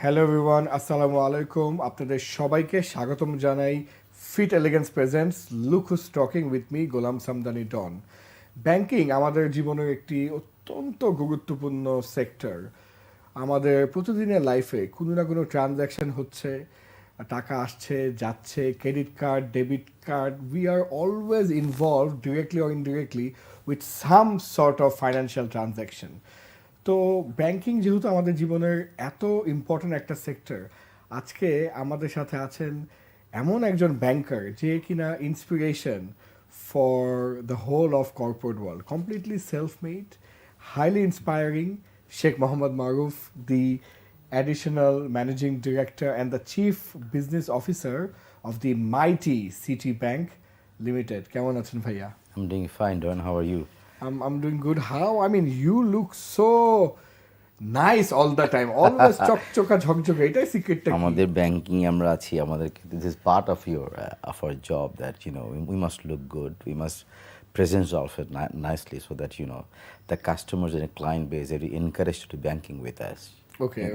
Hello everyone, আসসালামু আলাইকুম। আপনাদের সবাইকে স্বাগতম জানাই Fit Elegance presents look who's talking with Mr Golam Samdani Don. Banking আমাদের জীবনের একটি অত্যন্ত গুরুত্বপূর্ণ সেক্টর। আমাদের প্রতিদিনের লাইফে কোনো না কোনো ট্রানজ্যাকশন হচ্ছে, টাকা আসছে যাচ্ছে, credit card, debit card, we are always involve directly or indirectly with some sort of financial transaction. তো ব্যাংকিং যেহেতু আমাদের জীবনের এত ইম্পর্ট্যান্ট একটা সেক্টর, আজকে আমাদের সাথে আছেন এমন একজন ব্যাংকার যে কিনা inspiration for the whole of corporate world, completely self made, highly inspiring, Sheikh Mohammad Maruf, the additional managing director and the chief business officer of the mighty City Bank Limited. কেমন আছেন ভাইয়া? I'm doing fine, Don. How are you? I'm doing good. How? I mean, you look so nice all the time. Always চকচকা ঝকঝকে। এটাই সিক্রেটটা কি? আমাদের banking আমরা আছি আমাদের this is part of our job that we must look good, we must present ourselves nicely so that the customers and the client base are encouraged to do banking with us. Okay,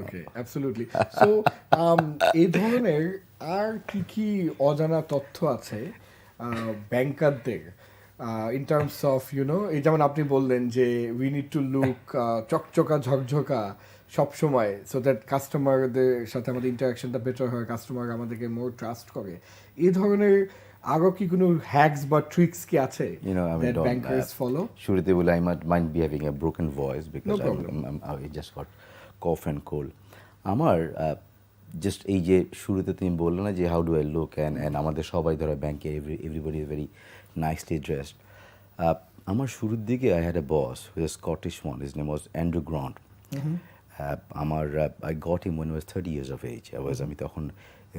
absolutely. So, এই ধরনের আর কি অজানা তথ্য আছে ব্যাংকারদের in terms of এই যেমন আপনি বললেন যে উই নিড টু লুক চকচকা ঝকঝকা সবসময়, সো দ্যাট কাস্টমারদের সাথে আমাদের ইন্টারাকশনটা বেটার হয়, কাস্টমার আমাদেরকে মোর ট্রাস্ট করে। এই ধরনের আরো কি কোনো হ্যাকস বা ট্রিক্স কি আছে that bankers follow? শুরুতে বলে I might be having a broken voice because I just got cough and cold. আমার জাস্ট এই যে শুরুতে তুমি বললে না যে how do I look and আমাদের সবাই ধরো ব্যাংকে everybody is very nicely dressed. আমার শুরুর দিকে I had a boss who is Scottish one, his name was Andrew Grant. আমার I got him when was 30 years of age. আমি তখন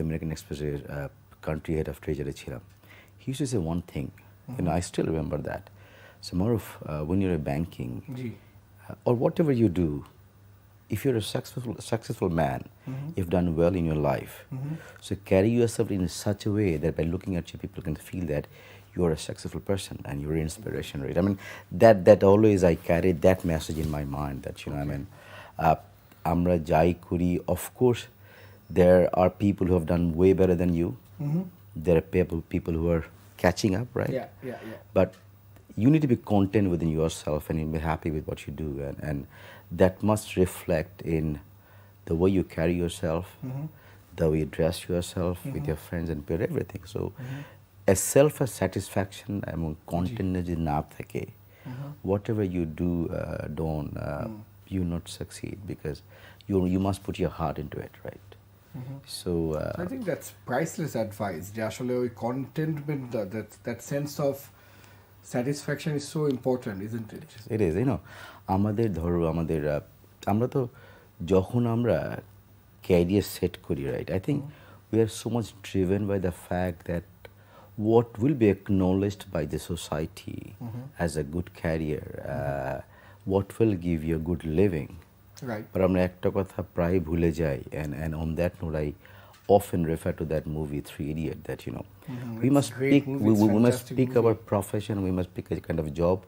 আমেরিকান এক্সপ্রেসের কান্ট্রি হেড অফ ট্রেজারি ছিলাম। He used to say one thing, I still remember that. So Maruf, when you're banking or whatever you do, if you're a successful man, you've done well in your life. So carry yourself in such a way that by looking at you, people can feel that you're a successful person and you're inspiration, right? I mean, that always I carry that message in my mind that, amra jai kuri, of course, there are people who have done way better than you. There are people who are catching up, right? Yeah. But you need to be content within yourself and be happy with what you do, and that must reflect in the way you carry yourself, the way you dress yourself with your friends and peer, everything. So a self-satisfaction among content যদি না থাকে, whatever you do, you not succeed because you must put your heart into it, right? So I think that's priceless advice. যে আসলে ওই contentment, that sense of satisfaction is so important, isn't it? It is, আমাদের ধরো আমরা তো যখন আমরা career set করি, right, I think we are so much driven by the fact that what will be acknowledged by the society as a good career, what will give you a good living, right? But আমরা একটা কথা প্রায় ভুলে যাই, and on that note I often refer to that movie Three Idiots, that we must pick our profession, we must pick a kind of job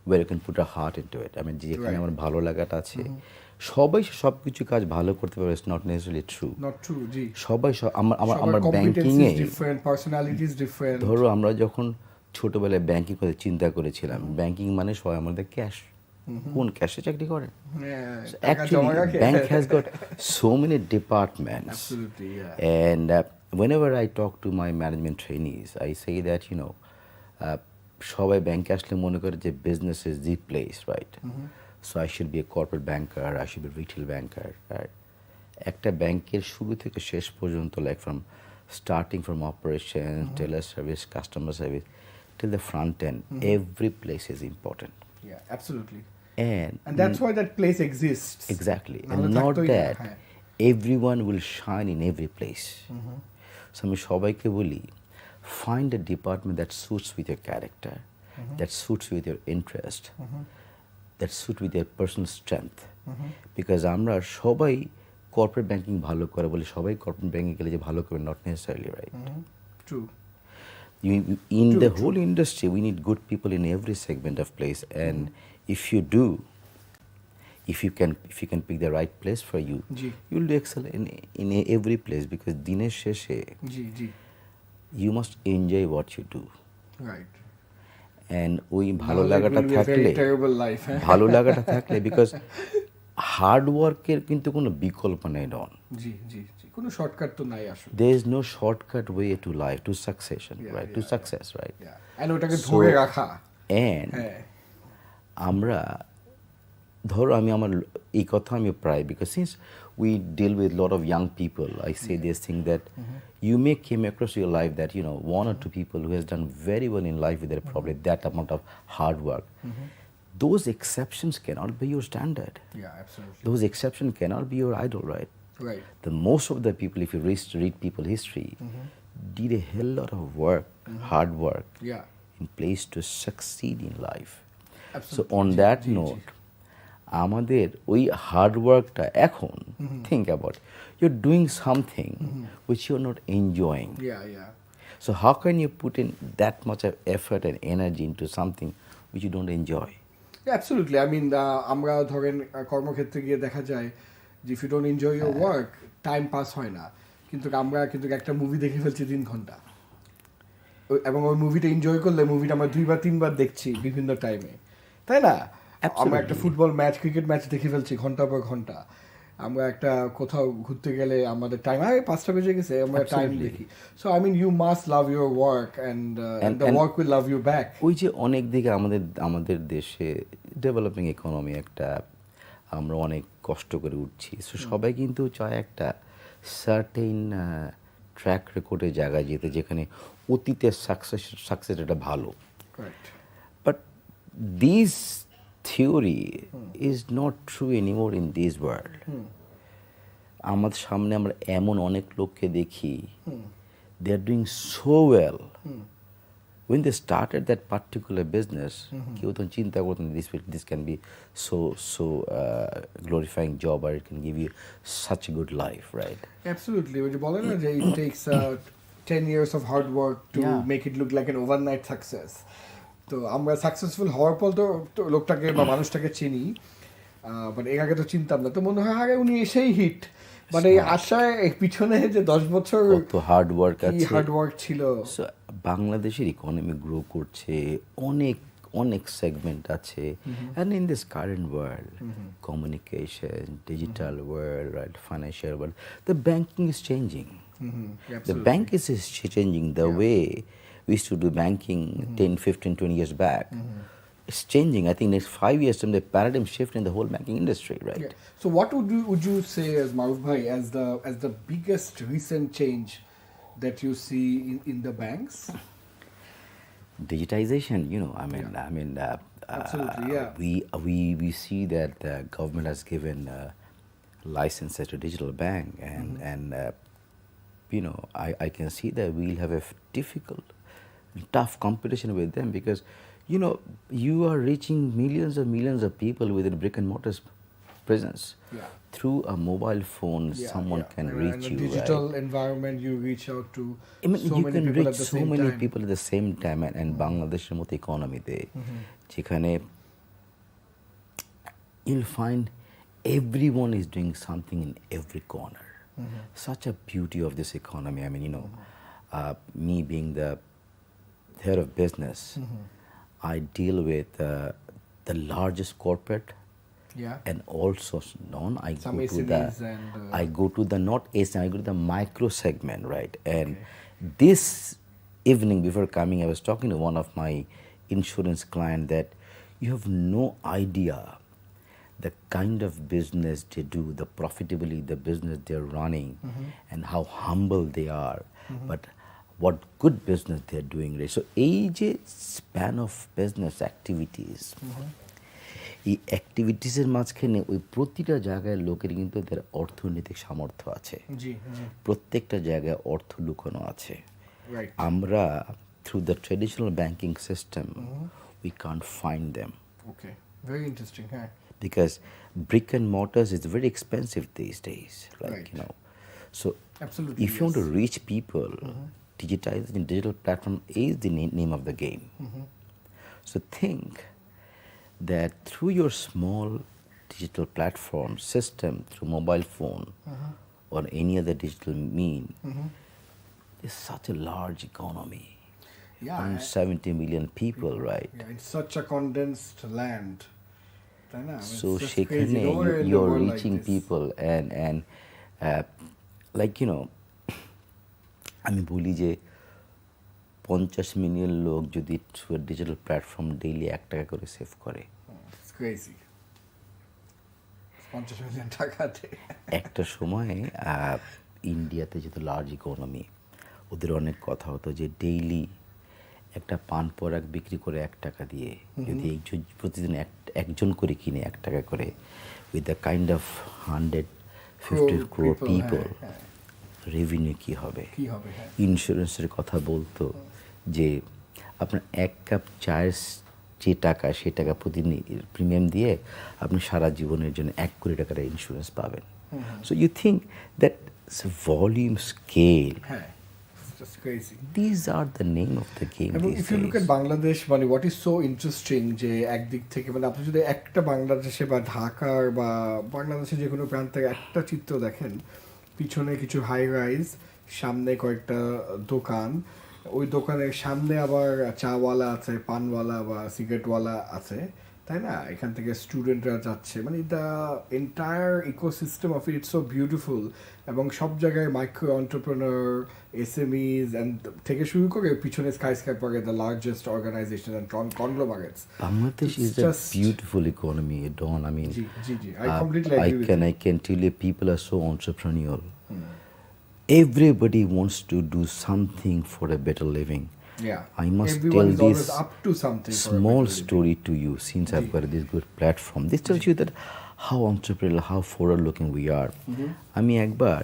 where you can put our heart into it. I mean, যেখানে আমার ভালো লাগাটা আছে, সবাই সব কিছু কাজ ভালো করতে পারে, ইটস নট নেসেসারিলি ট্রু। জি, সবাই আমার banking a different personalities different. ধরো আমরা যখন ছোটবেলায় ব্যাংকিং কথা চিন্তা করেছিলাম, ব্যাংকিং মানে সবাই আমাদের ক্যাশ, কোন ক্যাশে চাকরি করে? Actually, bank has got so many departments. Absolutely, yeah. And whenever I talk to my management trainees, I say that সবাই ব্যাংকে আসলে মনে করে যে business is the place, right? So I should be a corporate banker, I should be a retail banker, right? একটা ব্যাংকের শুরু থেকে শেষ পর্যন্ত, like from starting from operations, teller service, customer service, till the front end, every place is important. Yeah, absolutely. And that's why that place exists. Exactly. And not that everyone will shine in every place. So আমি সবাইকে বলি, find a department that suits with your character, that suits with your interest, that suits with your personal strength. Because আমরা সবাই corporate banking ভালো করে বলে সবাই corporate banking গেলে যে ভালো করবে, not necessarily, right? True. In the whole industry, we need good people in every segment of place, and if you do, if you can pick the right place for you, you'll do excel in every place, because দিনের শেষে you must enjoy what you do. Right. And ওই ভালো লাগাটা থাকলে because hard ওয়ার্কের কিন্তু কোনো বিকল্প নেই ডন। কোনো শর্টকাট তো নাই আসলে। There is no shortcut way to life, to succession, right? To success, right? And ওটাকে ধরে রাখা। And আমরা ধরো আমি আমার এই কথা আমি প্রায়, because since we deal with a lot of young people, I say this thing that you may came across your life that, you know, one or two people who has done very well in life with their probably that amount of hard work. Those exceptions cannot be your standard. Yeah, absolutely. Those exceptions cannot be your idol, right? Right. The most of the people, if you read people history, did a hell lot of work, hard work, in place to succeed in life. Absolutely. So on that note, আমাদের ওই hard ওয়ার্কটা এখন think about it. You're doing something which you're not enjoying. So how can you put in that much of effort and energy into something which you don't enjoy? Absolutely. I mean, আমরা ধরেন কর্মক্ষেত্রে গিয়ে দেখা যায় যে if you don't enjoy your work, time pass হয় না। কিন্তু আমরা একটা মুভি দেখে ফেলছি 3 ঘন্টা, এবং ওই মুভিটা এনজয় করলে মুভিটা আমরা 2 বা 3 বার দেখছি বিভিন্ন টাইমে, তাই না? আমরা একটা ফুটবল ম্যাচ, ক্রিকেট ম্যাচ দেখে ফেলছি ঘন্টা পর ঘন্টা। আমরা একটা কোথাও ঘুরতে গেলে আমাদের টাইম 5টা বেজে গেছে, আমরা টাইম দেখি। So I mean you must love your work and the work will love you back. ওই যে অনেক দিকে আমাদের দেশে ডেভেলপিং ইকোনমি একটা, আমরা অনেক কষ্ট করে উঠছি, সো সবাই কিন্তু চায় একটা সার্টেন ট্র্যাক রেকর্ডের জায়গায় যেতে, যেখানে অতীতের সাকসেস এটা ভালো। But this theory is not true anymore in this world. আমাদের সামনে আমরা এমন অনেক লোককে দেখি, they are doing so well. When they started that particular business, কেউ তো চিন্তা করতেন this can be so glorifying job, or it can give you such a good life, right? Absolutely. ওই যে বলে না যে it takes 10 years of hard work to make it look like an overnight success. তো আমরা successful হওয়ার পর তো লোকটাকে বা মানুষটাকে চিনি, বাট এর আগে তো চিনতাম না। তো মনে হয় আগে উনি এসেই হিট, বাট এই আশায় পিছনে যে 10 বছর কত হার্ড ওয়ার্ক আছে, হার্ড ওয়ার্ক ছিল। বাংলাদেশের ইকোনমি গ্রো করছে, অনেক সেগমেন্ট আছে, and in this current world, communication, digital world, right, financial world, the banking is changing. The bank is changing the way we used to do banking 10, 15, 20 years back. It's changing. I think next 5 years time the paradigm shift in the whole banking industry, right? So what would you say as Maru bhai as the biggest recent change that you see in the banks? Digitization, you know, absolutely, we see that the government has given licenses to digital bank, and you know, I can see that we'll have a tough competition with them, because you know, you are reaching millions of people within brick and mortar presence. Through a mobile phone, someone can reach you. In a digital environment, you reach out to you can reach so many people at the same time, and Bangladesh's mot economy te jekhane you'll find everyone is doing something in every corner. Such a beauty of this economy. I mean, you know, me being the head of business, I deal with the largest corporate, and also I go to the not SME, I go to the micro segment, right? And this evening before coming, I was talking to one of my insurance client that you have no idea the kind of business they do, the profitability, the business they're running, and how humble they are, but what good business they're doing, right? So age span of business activities, এই অ্যাক্টিভিটিসের মাঝখানে ওই প্রতিটা জায়গায় লোকের কিন্তু তাদের অর্থনৈতিক সামর্থ্য আছে, প্রত্যেকটা জায়গায় অর্থ লুকানো আছে। আমরা through the traditional banking system, we can't find them. Okay, very interesting. Because brick and mortars is very expensive these days, like you know. So absolutely, if you want to reach people, digitizing digital platform is the name of the game. So think that through your small digital platform system through mobile phone or any other digital mean is such a large economy. Yeah, 170 million people, right? Yeah, in such a condensed land. তাই না? It's So just সেখানে crazy. Nowhere in the you're world like reaching this. people and like আমি বলি যে 50 million লোক যদি digital platform daily 1 টাকা করে সেভ করে, It's crazy. 50 মিলিয়ন টাকাতে। একটা সময় ইন্ডিয়াতে যেহেতু লার্জ ইকোনমি, ওদের অনেক কথা হতো যে ডেইলি একটা পান পরাগ বিক্রি করে 1 টাকা দিয়ে যদি প্রতিদিন একজন করে কিনে 1 টাকা করে, with the kind of 150 crore people, revenue কি হবে? ইন্স্যুরেন্সের কথা বলতো যে আপনার 1 কাপ চায়ের যে টাকা, সে টাকা প্রতিদিন প্রিমিয়াম দিয়ে আপনি সারা জীবনের জন্য 1 কোটি টাকার ইন্স্যুরেন্স পাবেন। So you think that volume scale, Just crazy. these are the name of the game এবং these if you look at days. Bangladesh, মানে what is so interesting যে একদিক থেকে মানে আপনি যদি একটা বাংলাদেশে বা ঢাকার বা বাংলাদেশের যে কোনো প্রান্তে একটা চিত্র দেখেন, পিছনে কিছু হাই রাইজ, সামনে কয়েকটা দোকান, ওই দোকানের সামনে আবার চাওয়ালা আছে, পানওয়ালা বা সিগারেটওয়ালা আছে, তাই না? এখান থেকে স্টুডেন্টরা যাচ্ছে, মানে the entire ecosystem of it so beautiful. এবং সব জায়গায় মাইক্রো এন্টারপ্রেনার, এসএমইজ অ্যান্ড থেকে শুরু করে পিছনে skyscraper, the largest organisation and conglomerates. Bangladesh is a beautiful economy, Don. I mean, I completely agree with you. I can tell you, people are so entrepreneurial. Everybody wants to do something for a better living. Yeah. I must Everyone tell is this always up to something for a small better living. story to you, since I've got this good platform. This tells you that how entrepreneurial, how forward-looking we are. আমি একবার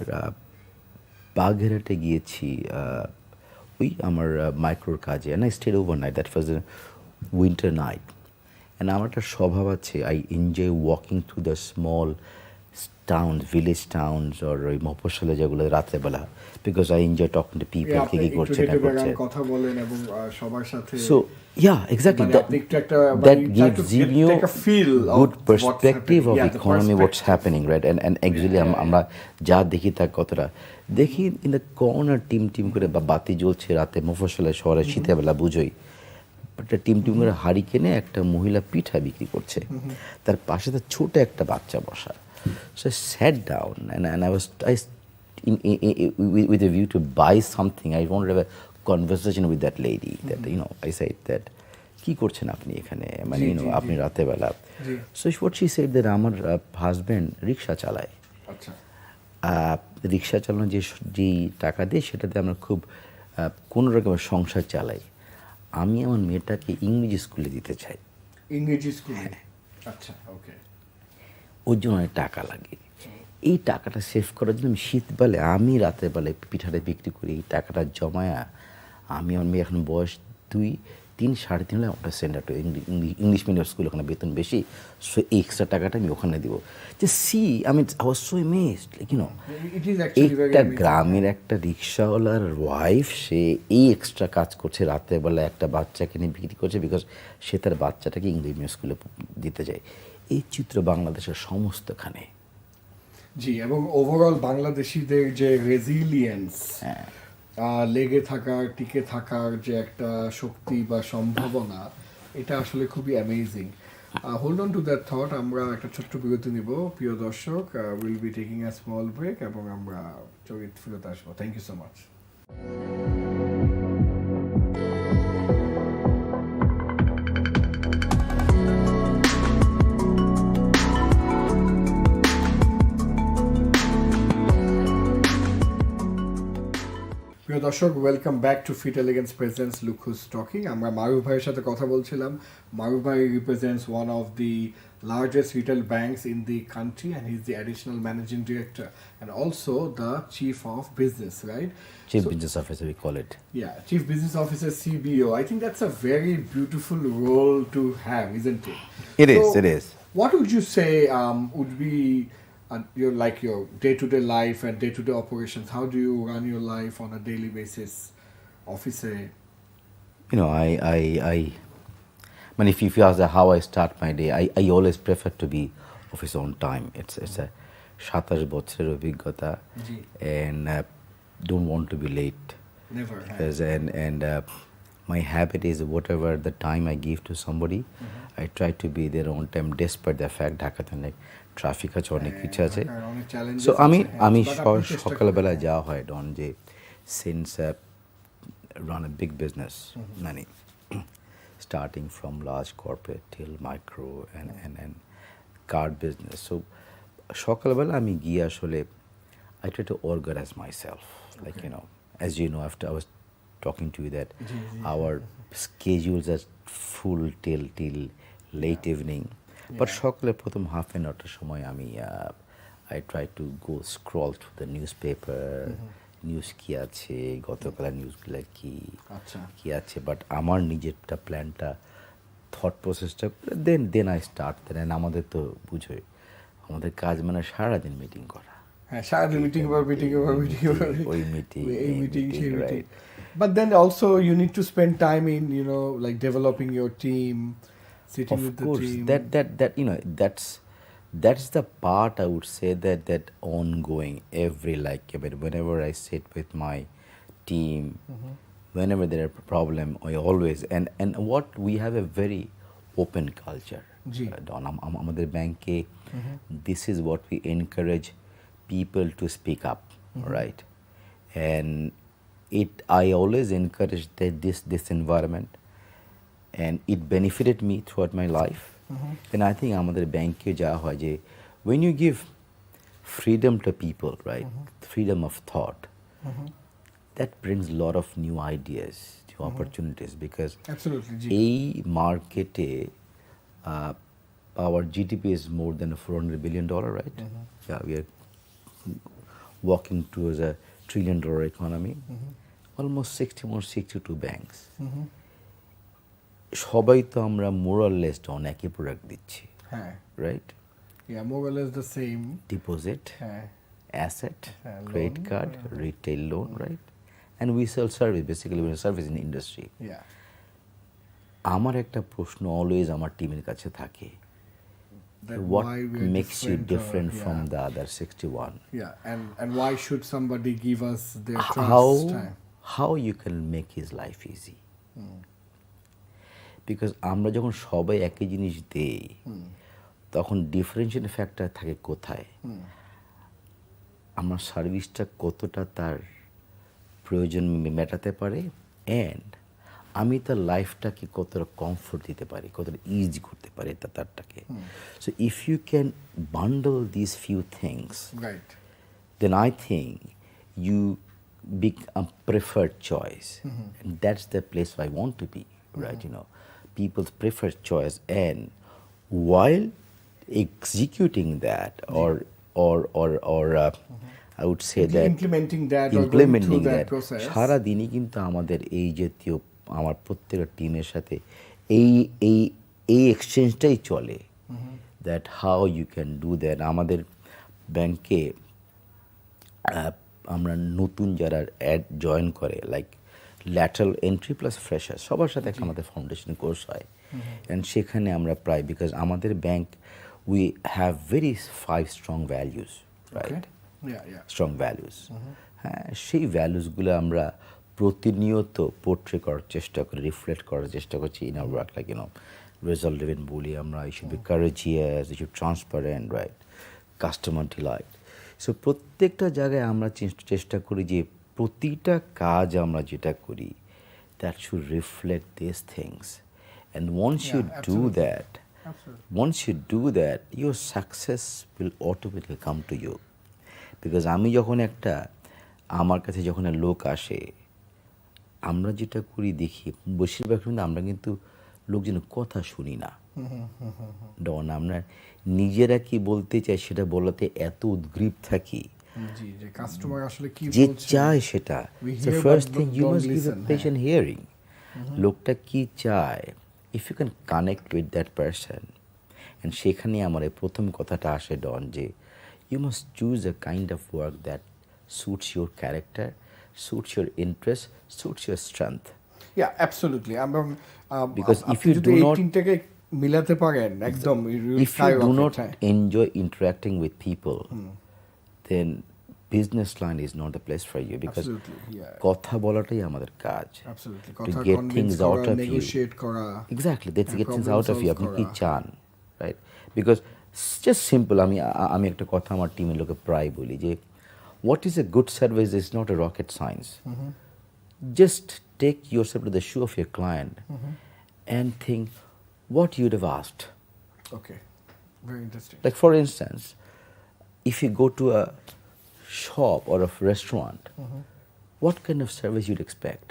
বাগেরহাটে গিয়েছি ওই আমার মাইক্রোর কাজে, and I stayed overnight. That was a winter night. And আমার একটা স্বভাব আছে, I enjoy walking through the small towns, village towns, or ওই মফস্বলে যেগুলো রাত্রেবেলা, because I enjoy talking to people, আপনি কি একটু করছে না হেঁটে করছে। বেড়ান, কথা বলেন এবং সবার সাথে So yeah, exactly. মানে আপনি একটু একটা That মানে try to gives you take a feel of good what's perspective of happening. Yeah, the economy, what's perspective. happening, right? And actually আমরা যা দেখি তা কতটা দেখি, ইন দ্য কর্নার টিম করে বা বাতি জ্বলছে রাতে মফস্বলে শহরে শীতেবেলা বুঝোই, একটা টিম করে হাড়ি কিনে একটা মহিলা পিঠা বিক্রি করছে, তার পাশে তার ছোট একটা বাচ্চা বসা। So I sat down and I was with a view to buy something. I wanted to have a conversation with that lady. That I said that কি করছেন আপনি এখানে, মানে আপনি রাতে বেলা। So what she said that আমার husband রিক্সা চালায়, আচ্ছা, রিক্সা চালানো যেই টাকা দেয় সেটাতে আমরা খুব কোনো রকমের সংসার চালাই। আমি আমার মেয়েটাকে ইংরেজি স্কুলে দিতে চাই। ইংরেজি স্কুলে? আচ্ছা, ওকে। ওর জন্য অনেক টাকা লাগে। এই টাকাটা সেভ করার জন্য আমি শীতবেলায়, আমি রাতের বেলায় পিঠাটা বিক্রি করি, এই টাকাটা জমায়া আমি আমার মেয়ে এখন বয়স 2, 3, 3.5 হলে ওটা send out English medium school, ওখানে বেতন বেশি, সো এই এক্সট্রা টাকাটা আমি ওখানে দিব। যে I was so amazed, like একটা গ্রামের একটা রিক্সাওয়ালার ওয়াইফ, সে এই এক্সট্রা কাজ করছে রাতের বেলায়, একটা বাচ্চাকে নিয়ে বিক্রি করছে, বিকজ সে তার বাচ্চাটাকে ইংলিশ মিডিয়াম স্কুলে দিতে যায়। এই চিত্র বাংলাদেশের সমস্তখানে। জি, এবং ওভারঅল বাংলাদেশিদের যে রেজিলিয়েন্স, লেগে থাকার, টিকে থাকার যে একটা শক্তি বা সম্ভাবনা, এটা আসলে খুবই amazing. Hold on to that thought. আমরা একটা ছোট্ট বিরতি নিব, প্রিয় দর্শক। Will be taking a small break এবং আমরা ফিরত আসবো। Thank you so much. প্রিয় দর্শক, welcome back to Fit Elegance presents look who's talking. আমরা মারু ভাইয়ের সাথে কথা বলছিলাম। মারু ভাই represents one of the largest retail banks in the country, and he's the additional managing director and also the chief of business, right? Chief Business Officer, we call it. Yeah, Chief Business Officer, CBO. I think that's a very beautiful role to have, isn't it? It is. What would you say would be your day-to-day life and day-to-day operations? How do you run your life on a daily basis? Officer? I mean, if you ask how I start my day, I always prefer to be of his own time. It's a 27 বছরের অভিজ্ঞতা, and don't want to be late. Never. Because and my habit is whatever the time I give to somebody, I try to be there on time despite the fact ঢাকাতে অনেক traffic আছে, অনেক কিছু আছে। So আমি সকালবেলা যাওয়া হয় ডন, যে since run a big business, মানে starting from large corporate till micro and card business. So সকালবেলা আমি গিয়ে আসলে I try to organize myself, like as you know, after I was talking to you that our schedules are full till late evening, but সকালে প্রথম half an hour সময় আমি I try to go scroll through the newspaper, news কি আছে, গতকালের নিউজগুলো কি আছে, বাট আমার নিজেরটা প্ল্যানটা থট প্রসেসটা দেন আই স্টার্ট দেন। আমাদের তো বুঝোই আমাদের কাজ মানে সারাদিন মিটিং করা, সারাদিন মিটিং ওই meeting. But then also you need to spend time in like developing your team, sitting with the team. That's the part I would say that ongoing every, like whenever I sit with my team, whenever there are problem, I always and what we have a very open culture. Don, আমাদের ব্যাংকে this is what we encourage people to speak up, right? And I always encourage that this environment, and it benefited me throughout my life. And I think আমাদের ব্যাংকে যাওয়া হয় যে when you give freedom to people, right, freedom of thought, that brings a lot of new ideas, new opportunities, because এই মার্কেটে our GDP is more than $400 billion, right? Yeah, we are walking towards a $1 trillion economy. Almost 62 banks. সবাই তো আমরা more or less on একই product দিচ্ছি, right? Yeah, more or less the same. Deposit, asset, credit card, retail loan, right? And we sell service, basically we're a service in the industry. Yeah. আমার একটা প্রশ্ন always আমার টিমের কাছে থাকে, what makes you different from the other 61? Yeah, and why should somebody give us their trust? How you can make his life easy? Because আমরা যখন সবাই একই জিনিস দেই তখন ডিফারেন্সিয়েশন ফ্যাক্টর থাকে কোথায়, আমার সার্ভিসটা কতটা তার প্রয়োজন মেটাতে পারে, অ্যান্ড আমি তার লাইফটাকে কতটা কমফোর্ট দিতে পারি, কতটা ইজি করতে পারি তারটাকে। So if you can bundle this few things, then I think you become preferred choice, and that's the place I want to be, right? People's preferred choice, and while executing that, or I would say that implementing that process, সারা দিনই কিন্তু আমাদের এই জাতীয় আমার প্রত্যেকটা টিমের সাথে এই এক্সচেঞ্জটাই চলে, that how you can do that. আমাদের ব্যাংকে আমরা নতুন যারা জয়েন করে, like lateral entry plus fresher, সবার সাথে একটা আমাদের ফাউন্ডেশন কোর্স হয়, অ্যান্ড সেখানে আমরা প্রায়, বিকজ আমাদের bank we have very 5 strong values, right? Strong values, হ্যাঁ, সেই ভ্যালুসগুলো আমরা প্রতিনিয়ত পোর্ট্রে করার চেষ্টা করি, রিফ্লেক্ট করার চেষ্টা করছি in our work, like result driven বলি আমরা, you should be courageous, you should transparent, right, customer delight. So প্রত্যেকটা জায়গায় আমরা চেষ্টা করি যে প্রতিটা কাজ আমরা যেটা করি that should reflect this things, and once you do that, once you do that, your success will automatically come to you. Because আমি যখন আমার কাছে যখন লোক আসে, আমরা যেটা করি দেখি বেশিরভাগ সময় আমরা কিন্তু লোকজনের কথা শুনি না, ডন, আমরা নিজেরা কি বলতে চাই সেটা বলাতে এত উদ্গ্রীব থাকি, যে চায় সেটা। First thing you must give a patient hearing, লোকটা কি চায়, if you can connect with that person, and সেখানে আমার প্রথম কথাটা আসে ডন, যে you must choose a kind of work that suits your character, suits your interest, suits your strength. Yeah, absolutely. Because if you do not, মিলাতে পারেন একদম if you do not enjoy interacting with people, then business line is not the place for you, because কথা বলাটাই আমাদের কাজ, to get things out of you, exactly, let's get things out of you, আপনি কি চান, right? Because just simple, আমি একটা কথা আমার টিমের লোকে প্রায় বলি যে what is a good service is not a rocket science. Just take yourself to the shoe of your client and think what you'd have asked. Okay, very interesting. Like for instance, if you go to a shop or a restaurant, what kind of service you'd expect?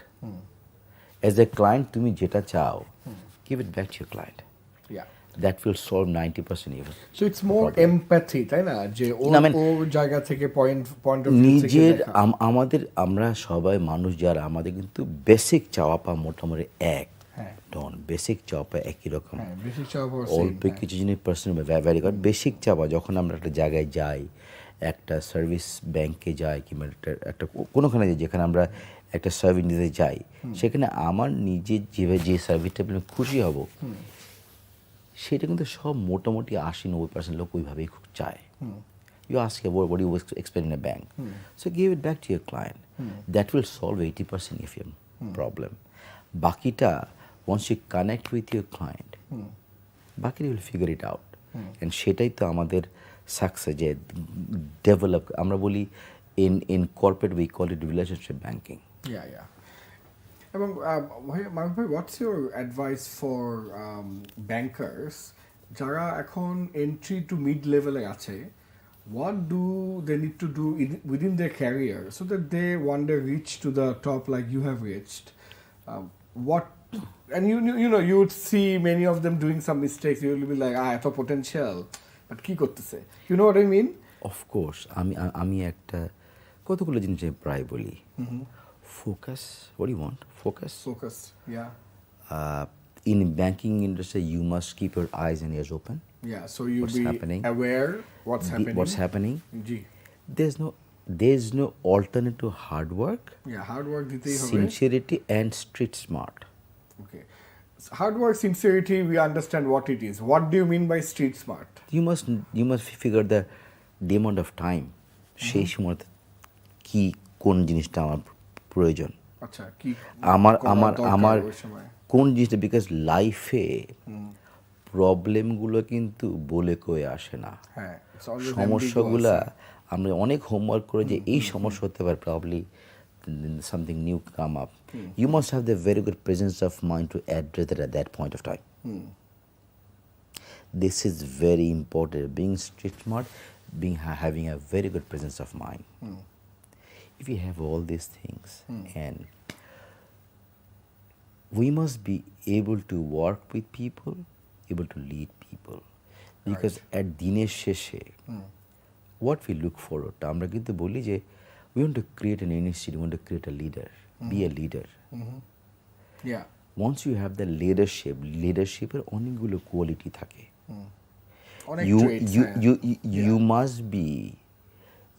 As a client, তুমি যেটা চাও, give it back to your client. Yeah. That will solve 90% even. So it's more empathy, তাই না, যে ওর জায়গা থেকে point of view থেকে নিজের আমরা সবাই মানুষ যারা, আমাদের কিন্তু বেসিক চাওয়া পাওয়া মোটামুটি এক, ডন বেসিক চাওয়া পাওয়া একই রকম, বেসিক চাওয়া পাওয়া অল্প কিছু জিনিস পার্সোনাল ভ্যারি গুড। বেসিক চাওয়া যখন আমরা একটা জায়গায় যাই, একটা সার্ভিস ব্যাংকে যাই কিংবা একটা কোনোখানে যাই যেখানে আমরা একটা সার্ভিস নিতে যাই, সেখানে আমার নিজের যে সার্ভিসটা পেলে খুশি হব, সেটা কিন্তু সব মোটামুটি 80-90% লোক ওইভাবেই খুব চায়। You ask what you expect in a bank, so give it back to your client. That will solve 80% of your problem. বাকিটা once you connect with your client, বাকিটা will figure it out. And সেটাই তো আমাদের success, যে develop, আমরা বলি in corporate we call it relationship banking. Yeah. এবং মারুফ ভাই, what's your advice for bankers যারা এখন এন্ট্রি টু মিড লেভেলে আছে, what do they need to do within their career so that they one day reach to the top like you have reached? What, and you know you would see many of them doing some mistakes, you will be like এত potential but কি করতেছে, you know what I mean? Of course, আমি একটা কতগুলো জিনিস প্রায় বলি, focus. What do you want? Focus, yeah. In banking industry, you must keep your eyes and ears open. Yeah, so you be happening, aware what's happening. There's no alternative to hard work. Yeah, hard work diteই hobe, sincerity and street smart. Okay, so hard work, sincerity, we understand what it is. What do you mean by street smart? You must figure the amount of time, সেই সময় কি কোন জিনিসটা আমার প্রয়োজন, আচ্ছা কি আমার কোন জিনিসটা, বিকজ লাইফে প্রবলেমগুলো কিন্তু বলে কয়ে আসে না, সমস্যাগুলা আমরা অনেক হোমওয়ার্ক করে যে এই সমস্যা হতে পারে, probably something new come up. You must have the very good presence of mind to address it at that point of time. This is very important, being street smart, having a very good presence of mind. If you have all these things, and we must be able to work with people, able to lead people, because at দিনের শেষে what we look forward to, আমরা কিন্তু বলি যে we want to create an initiative, we want to create a leader, be a leader. Yeah, once you have the leadership-এর অনেকগুলো quality থাকে,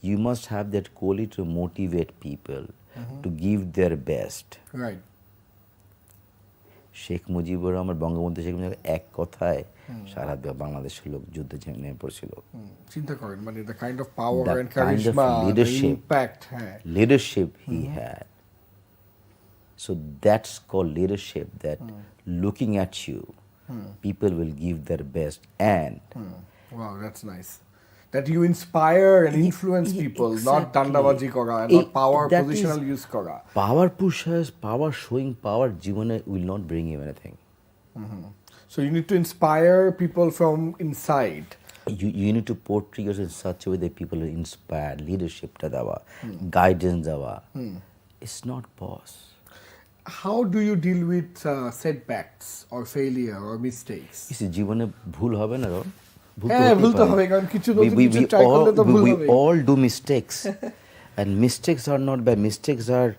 you must have that quality to motivate people to give their best. Right. Sheikh Mujibur Rahman, Bangabandhu Sheikh Mujibur এক কথায় সারা বাংলাদেশের লোক যুদ্ধে নেমে পড়ছিল। চিন্তা করেন, মানে the kind of power and charisma, the impact, leadership he had. So that's called leadership, that looking at you, people will give their best, and wow, that's nice. That you inspire and influence people, exactly. not dandabaji kora, not power positional use kora. Power pushers, power showing power, জীবনে will not bring you anything. So you need to inspire people from inside. You need to portray yourself in such a way that people are inspired, leadership টা দেওয়া, guidance দেওয়া. It's not boss. How do you deal with setbacks or failure or mistakes? জীবনে ভুল হবে না, ভুল তো হবে, কারণ কিছু ট্রাই করলে তো ভুল হবে। We all do mistakes, and mistakes are not bad. Mistakes are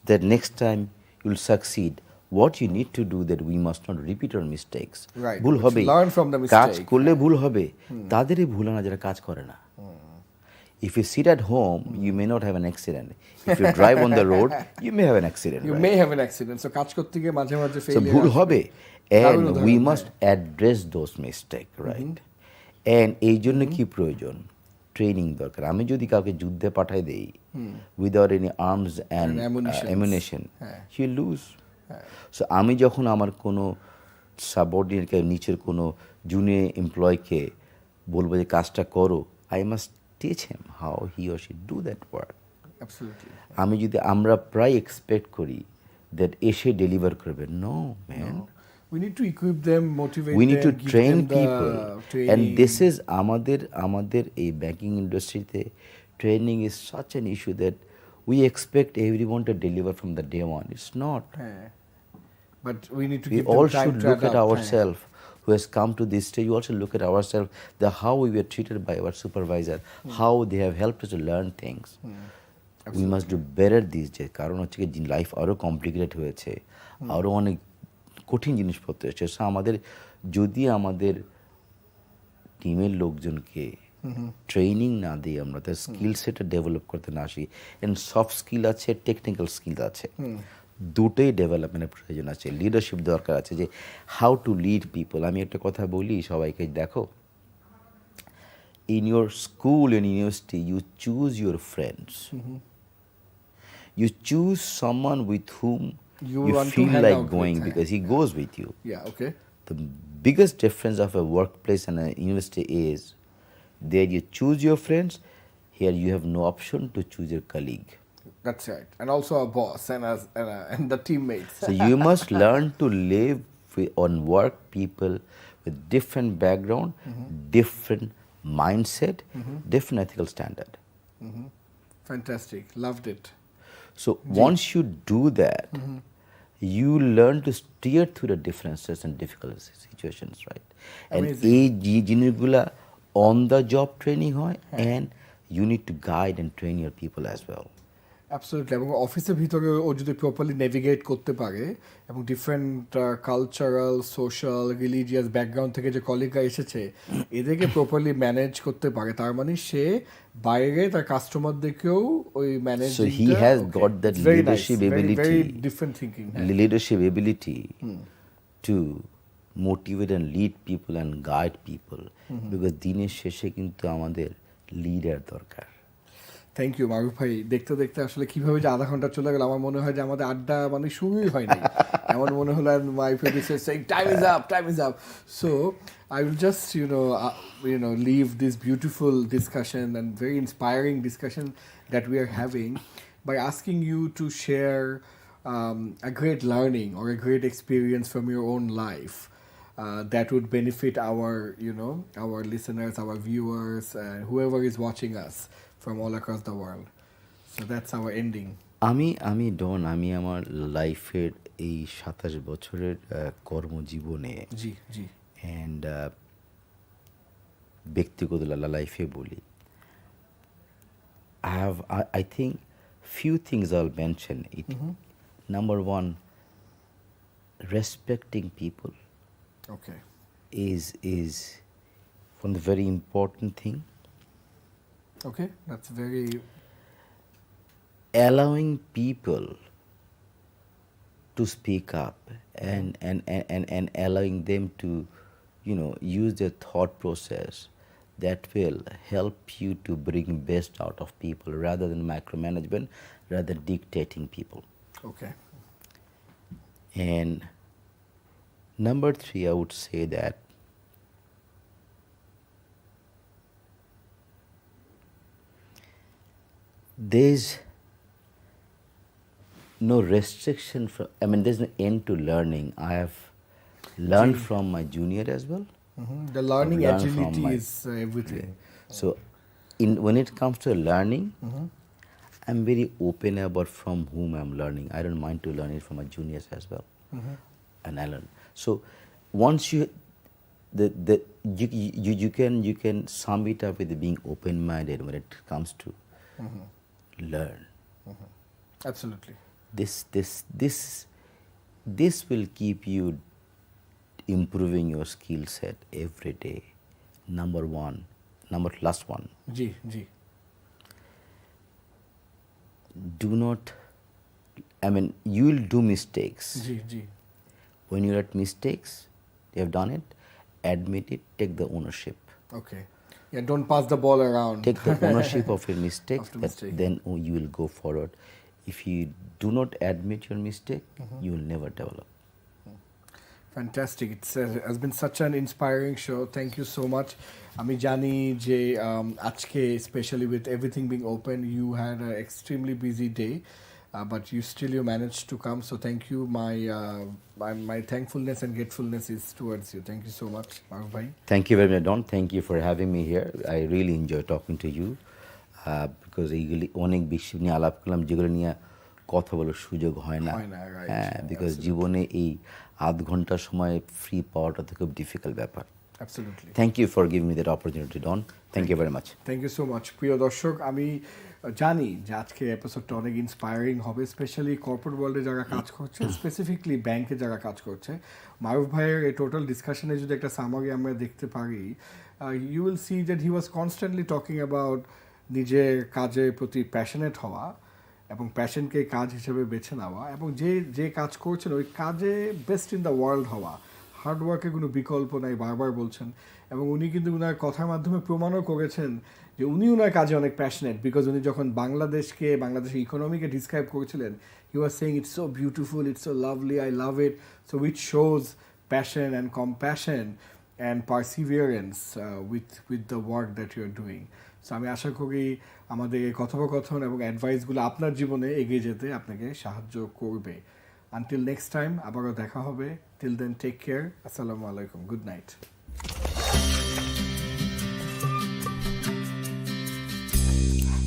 that next time you'll succeed. What you need to do, that we must not repeat our mistakes. Right. ভুল হবে, learn from the mistake. কাজ করলে ভুল হবে, তাদেরই ভুল না যারা কাজ করে না। If you sit at home, you may not have an accident. If you drive on the road, you may have an accident. You may have an accident. So কাজ করতে গিয়ে মাঝে মাঝে ভুল হবে, and দারুণ we উদাহরণ, must address those mistakes, right? And এই জন্য কি প্রয়োজন? ট্রেনিং দরকার। আমি যদি কাউকে যুদ্ধে পাঠাই দেই without any arms and And ammunitions. Ammunition, হ্যাঁ। হি লুজ। সো আমি যখন আমার কোনো সাবঅর্ডিনেটকে, নিচের কোনো জুনিয়র এমপ্লয়কে বলবো যে কাজটা করো, I must teach him how he or she do that work. Absolutely. আমরা প্রায় এক্সপেক্ট করি দ্যাট এসে ডেলিভার করবে। No man, We need to equip them, motivate we need them, to give train them the people, training. and this is আমাদের এই banking ইন্ডাস্ট্রিতে training is such an issue that we expect everyone to deliver from the day one. It's not. হ্যাঁ। But we need to We give them all time should to look at adapt, ourselves who has come to this stage. We also look at ourselves, the how we were treated by our supervisor, how they have helped us to learn things. We must do better these days. কারণ হচ্ছে কি life আরও complicated হয়েছে, আরও অনেক কঠিন জিনিসপত্র এসেছে। সো আমাদের যদি আমাদের টিমের লোকজনকে ট্রেনিং না দিই, আমরা তার স্কিল সেটটা ডেভেলপ করতে না আসি, এন্ড সফট স্কিল আছে, টেকনিক্যাল স্কিল আছে, দুটোই ডেভেলপমেন্টের প্রয়োজন আছে। লিডারশিপ দরকার আছে, যে হাউ টু লিড পিপল। আমি একটা কথা বলি সবাইকে, দেখো, in your school and university you choose your friends, you choose someone with whom You you want to feel hang like out with, going huh? because he goes with you. Yeah, okay. The biggest difference of a workplace and a university is there you choose your friends, here you have no option to choose your colleague. That's right. And also a boss and the teammates. So you must learn to live on work people with different background, different mindset, different ethical standard. Fantastic. Loved it. So once you do that, you learn to steer through the differences and difficult situations, right? And এই জিনিসগুলা on the job training হয়, and you need to guide and train your people as well. Absolutely. এবং অফিসের ভিতরে ও যদি properly navigate করতে পারে এবং different cultural, social, religious background থেকে যে কলিগরা এসেছে এদেরকে প্রপারলি ম্যানেজ করতে পারে, তার মানে সে বাইরে তার কাস্টমারদেরকেও ওই manage. So he has got that leadership ability, very different thinking. leadership ability to motivate and lead people and guide people, because দিনের শেষে কিন্তু আমাদের লিডার দরকার। থ্যাংক ইউ মারুফ ভাই। দেখতে দেখতে আসলে কিভাবে যে আধা ঘন্টা চলে গেল, আমার মনে হয় যে আমাদের আড্ডা মানে শুরুই হয়নি। এমন মনে হলো my producer saying time is up. So I will just leave this beautiful discussion and very inspiring discussion that we are having by asking you to share a great learning or a great experience from your own life that would benefit our listeners, our viewers, whoever is watching us from all across the world. So that's our ending. আমি ডন, আমি আমার লাইফের এই 27 বছরের কর্মজীবনে জি G and ব্যক্তিগত লাইফে বলি, I think few things I'll mention it. Number one, respecting people Okay. is one of the very important thing. Okay, that's very Allowing people to speak up and allowing them to use their thought process that will help you to bring best out of people, rather than micromanagement, rather dictating people. okay. And number 3, I would say that there's no restriction there's no end to learning. I have learned from my junior as well. The learning I've learned from agility my- is everything. So when it comes to learning, I'm very open about from whom I'm learning. I don't mind to learn it from my juniors as well. And I learn. So once you can sum it up with being open-minded when it comes to learn. Absolutely. This will keep you improving your skill set every day. Last one. G G Do not, you will do mistakes. G G when you're at mistakes, you have done it, admit it, take the ownership. Okay. Yeah, don't pass the ball around. Take the ownership of your mistakes, Of the that mistake. then you will go forward. If you do not admit your mistake, you will never develop. Fantastic. It's has been such an inspiring show. Thank you so much. আমি জানি যে আজকে specially with everything being open you had a extremely busy day but you managed to come, so thank you. My thankfulness and gratefulness is towards you. Thank you so much, Maru bhai. Thank you very much, Don. Thank you for having me here. I really enjoy talking to you because এইগুলি অনেক বিষয় নিয়ে আলাপ করলাম যেগুলো নিয়ে কথা বলার সুযোগ হয় না, right. হ্যাঁ, বিকজ জীবনে এই আধ ঘন্টার সময় ফ্রি পাওয়াটা তো খুব ডিফিকাল্ট ব্যাপার। Absolutely. Thank you for giving me that opportunity, Don. Thank you very much. Thank you so much. প্রিয় দর্শক, আমি জানি যে আজকে এপিসোডটা অনেক ইন্সপায়ারিং হবে, স্পেশালি কর্পোরেট ওয়ার্ল্ডে যারা কাজ করছে, স্পেসিফিকলি ব্যাংকে যারা কাজ করছে। মারুফ ভাইয়ের এই টোটাল ডিসকাশনে যদি একটা সামারি আমরা দেখতে পারি, you will see that he was constantly talking about নিজের কাজের প্রতি প্যাশনেট হওয়া এবং প্যাশনকে কাজ হিসেবে বেছে নেওয়া, এবং যে কাজ করছেন ওই কাজে বেস্ট ইন দ্য ওয়ার্ল্ড হওয়া। হার্ডওয়ার্কের কোনো বিকল্প নাই বারবার বলছেন, এবং উনি কিন্তু উনার কথার মাধ্যমে প্রমাণও করেছেন যে উনি উনার কাজে অনেক প্যাশনেট, বিকজ উনি যখন বাংলাদেশের ইকোনমিকে ডিসক্রাইব করেছিলেন, he was saying it's so beautiful, it's so lovely, I love it, so which shows passion and compassion and perseverance with the work that you are doing. So আমি আশা করি আমাদের এই কথোপকথন এবং অ্যাডভাইসগুলো আপনার জীবনে এগিয়ে যেতে আপনাকে সাহায্য করবে। আনটিল নেক্সট টাইম আবারও দেখা হবে। Till then take care. আসসালামু আলাইকুম। Good night.